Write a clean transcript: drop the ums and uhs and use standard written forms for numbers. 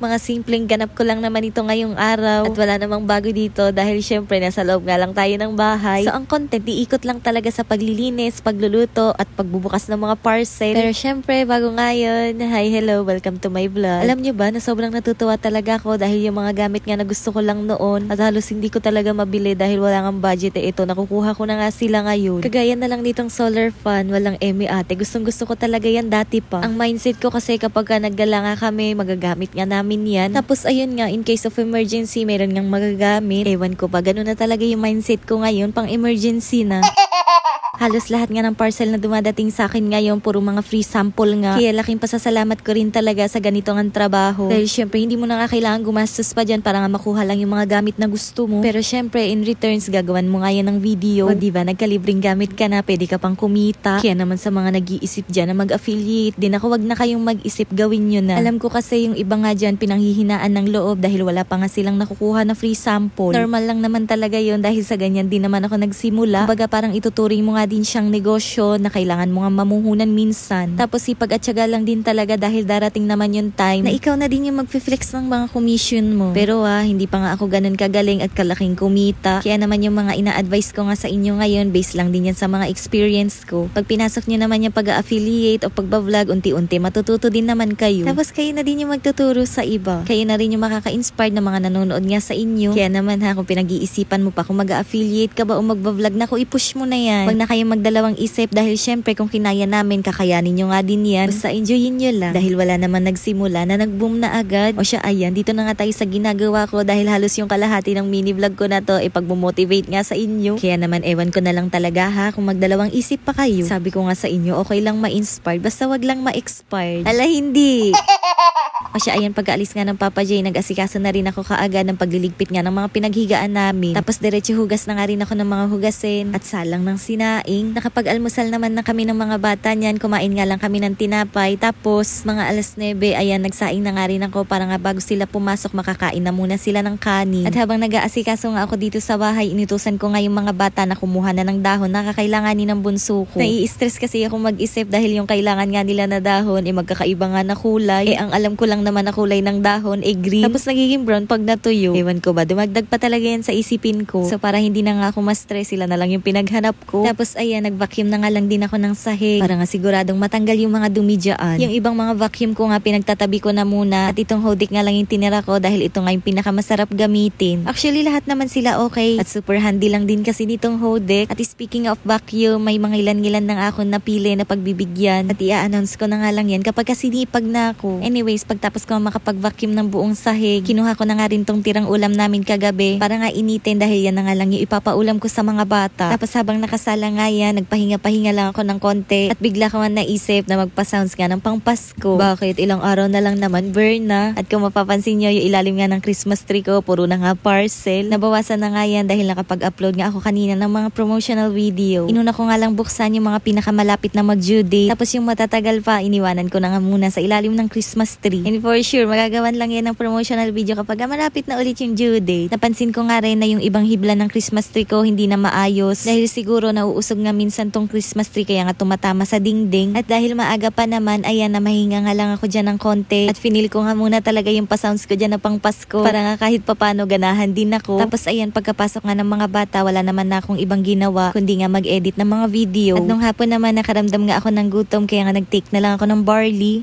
Mga simpleng ganap ko lang naman ito ngayong araw. At wala namang bago dito dahil syempre nasa loob nga lang tayo ng bahay. So ang content, iikot lang talaga sa paglilinis, pagluluto, at pagbubukas ng mga parcel. Pero syempre, bago ngayon, hi, hello, welcome to my vlog. Alam nyo ba na sobrang natutuwa talaga ako dahil yung mga gamit nga na gusto ko lang noon at halos hindi ko talaga mabili dahil wala nga budget, ito nakukuha ko na nga sila ngayon. Kagaya na lang ditong solar fan, walang eme ate. Gustong gusto ko talaga yan dati pa. Ang mindset ko kasi kapag naggala nga kami, magagamit nga namin yan. Tapos ayun nga, in case of emergency, meron ngang magagamit. Ewan ko ba, ganun na talaga yung mindset ko ngayon, pang emergency na. Halos lahat nga ng parcel na dumadating sa akin ngayon, puro mga free sample nga. Kaya laking pasasalamat ko rin talaga sa ganitong ang trabaho. Dahil syempre, hindi mo na kailangan gumastos pa dyan para nga makuha lang yung mga gamit na gusto mo. Pero syempre, in returns, gagawan mo nga yan ng video. O diba, nagkalibreng gamit ka na, pwede ka pang kumita. Kaya naman sa mga nag-iisip dyan na mag-affiliate din ako, wag na kayong mag-isip, gawin nyo na. Alam ko kasi yung iba nga dyan, pinanghihinaan ng loob dahil wala pa nga silang nakukuha na free sample. Normal lang naman talaga yun dahil sa ganyan din naman ako nagsimula. Kumbaga parang ituturing mo nga din siyang negosyo na kailangan mo nga mamuhunan minsan. Tapos sipag at syaga lang din talaga dahil darating naman yung time na ikaw na din yung mag-flex ng mga commission mo. Pero hindi pa nga ako ganun kagaling at kalaking kumita. Kaya naman yung mga ina-advise ko nga sa inyo ngayon, based lang din yan sa mga experience ko. Pag pinasok nyo naman yung pag-affiliate o pagba-vlog, unti-unti matututo din naman kayo. Tapos kayo na din yung magtuturo sa iba. Kayo na rin yung makaka-inspire ng mga nanonood nga sa inyo. Kaya naman kung pinag-iisipan mo pa kung mag-affiliate ka ba o magba-vlog, na i-push mo na yan. Wag na kayo magdalawang isip dahil syempre kung kinaya namin, kakayanin nyo nga din yan. Basta enjoyin nyo lang. Dahil wala naman nagsimula na nag-boom na agad. O siya, ayan, dito na nga tayo sa ginagawa ko dahil halos yung kalahati ng mini vlog ko na to pagbumotivate nga sa inyo. Kaya naman ewan ko na lang talaga kung magdalawang isip pa kayo. Sabi ko nga sa inyo, okay lang ma-inspired, basta wag lang ma-expired. Ala, hindi! O siya, ayan, pag-aalis nga ng Papa J, nag-asikaso na rin ako kaagad ng pagliligpit nga ng mga pinaghigaan namin. Tapos diretso hugas na nga rin ako ng mga hugasin at salang ng sinaing. Nakapag-almusal naman na kami ng mga bata niyan, kumain nga lang kami ng tinapay. Tapos mga alas 9, ayan, nagsaing na nga rin ako para nga bago sila pumasok, makakain na muna sila ng kanin. At habang nag-aasikaso nga ako dito sa bahay, inutusan ko nga yung mga bata na kumuha na ng dahon na kakailanganin ng bunso ko. Nai-stress kasi ako mag-isip dahil yung kailangan nga nila na dahon magkakaiba nga na kulay. Ang alam ko lang naman na kulay ng dahon green. Tapos nagiging brown pag natuyo. Ewan ko ba, dumagdag pa talaga yan sa isipin ko. So para hindi na nga ako ma-stress, sila na lang yung pinaghanap ko. Tapos ayan, nag-vacuum na nga lang din ako ng sahig para nga siguradong matanggal yung mga dumi dyan. Yung ibang mga vacuum ko nga pinagtatabi ko na muna at itong hodik nga lang yung tinira ko dahil ito nga yung pinakamasarap gamitin. Actually lahat naman sila okay at super handy lang din kasi nitong hodik. At speaking of vacuum, may mga ilan-ilan na ako napili na pagbibigyan at i-announce ko na nga lang yan kapag sinipag na ako. Anyways, pagtapos ko makapag-vacuum ng buong sahig, kinuha ko na nga rin tong tirang ulam namin kagabi para nga initin dahil yan na nga lang yung ipapaulam ko sa mga bata. Tapos habang nakasala nga yan, nagpahinga-pahinga lang ako ng konti at bigla ko nga naisip na magpa-sounds nga ng pang-Pasko. Bakit? Ilang araw na lang naman, burn na. At kung mapapansin nyo, yung ilalim nga ng Christmas tree ko, puro na nga parcel. Nabawasan na nga yan dahil nakapag-upload nga ako kanina ng mga promotional video. Inuna ko nga lang buksan yung mga pinakamalapit na mag-due date. Tapos yung matatagal pa, iniwanan ko na nga muna sa ilalim ng Christmas tree. And for sure, magagawan lang yan ng promotional video kapag malapit na ulit yung due date. Napansin ko nga rin na yung ibang hibla ng Christmas tree ko hindi na maayos dahil siguro nauusog nga minsan tong Christmas tree kaya nga tumatama sa dingding. At dahil maaga pa naman, ayan na mahinga nga lang ako dyan ng konti at finil ko nga muna talaga yung pa-sounds ko dyan na pang Pasko para nga kahit papano ganahan din ako. Tapos ayan, pagkapasok nga ng mga bata, wala naman na akong ibang ginawa kundi nga mag-edit ng mga video. At nung hapon naman nakaramdam nga ako ng gutom kaya nga nag-take na lang ako ng barley.